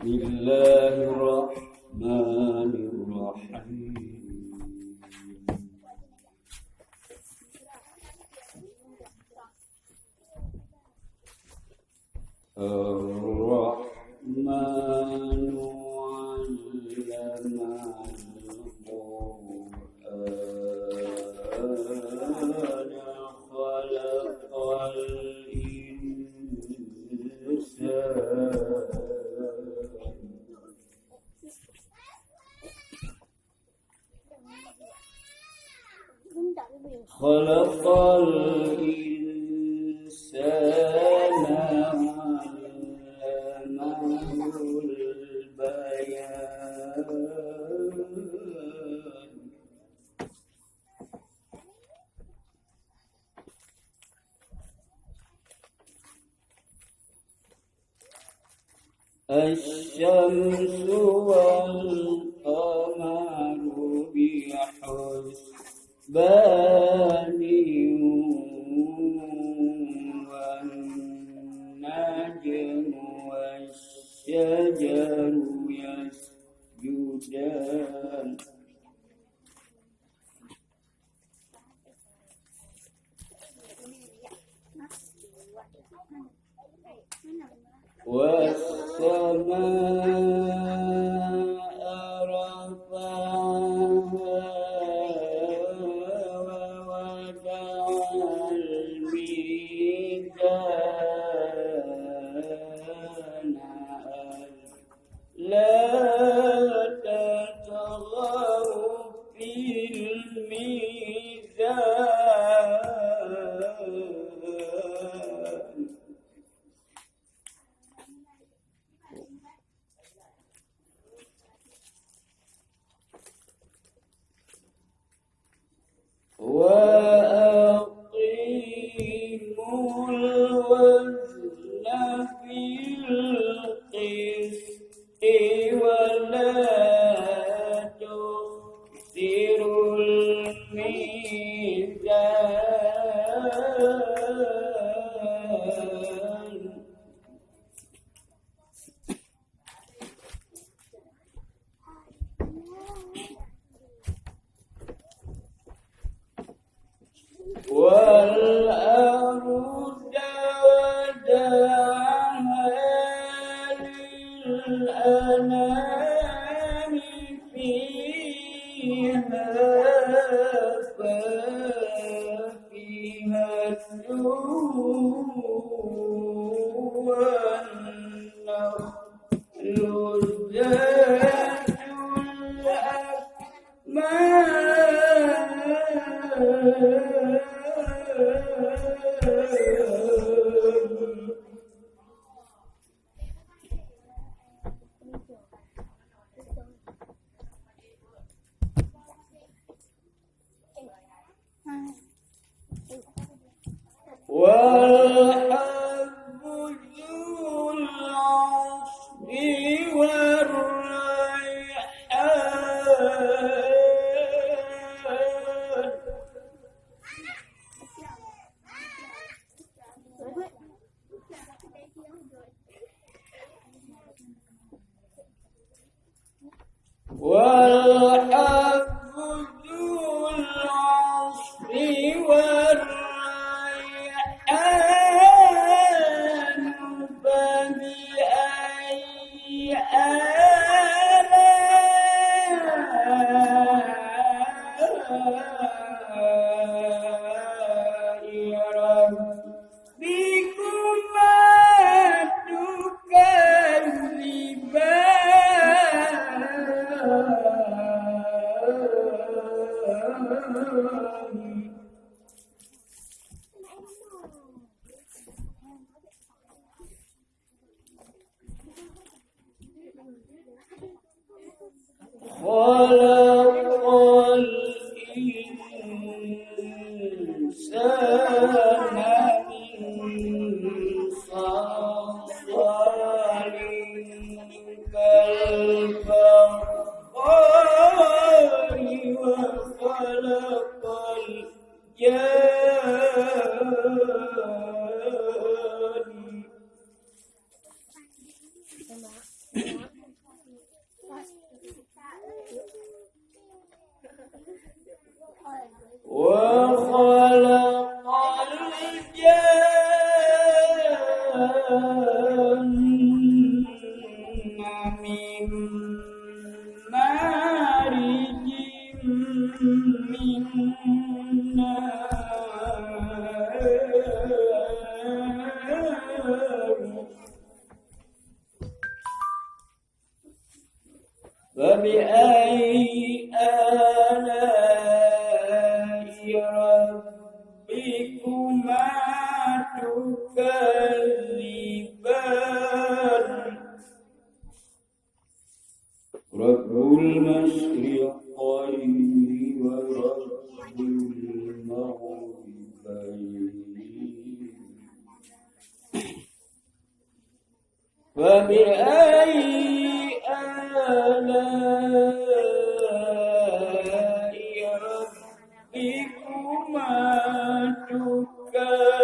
Bismillahirrahmanirrahim. Ar-Rahmanu 'allamal Qur'ana khalaqal Khalaqal insana 'allamahul bayan. Asy-syamsu wal qamaru bihusbani wan najmu wasyajaru yasjudan. Was-samaa'a rafa'aha wa wada'al mizana la tatghaw fil mizan. وَأَقِيمُوا الْوَزْنَ بِالْقِسْطِ وَلَا تُخْسِرُوا الْمِيزَانَ. وَالْأَرْضَ وَضَعَهَا لِلْأَنَامِ فِيهَا فَاكِهَةٌ وَالنَّخْلُ ذَاتُ الْأَكْمَامِ. وَالْحَبُّ ذُو الْعَصْفِ وَالرَّيْحَانُ. وَالْحَبُّ ذُو الْعَصْفِ وَالرَّيْحَانُ فَبِأَيِّ آلَاءِ رَبِّكُمَا تُكَذِّبَانِ. خَلَقَ الْإِنسَانَ مِنْ صَلْصَالٍ كَالْفَخَّارِ وَخَلَقَ الْجَانَّ وخلق الجن من مارج من نار فبأي آلاء ربكما تكذبان رب المشرقين ورب المغربين فبأي آلاء ربكما تكذبان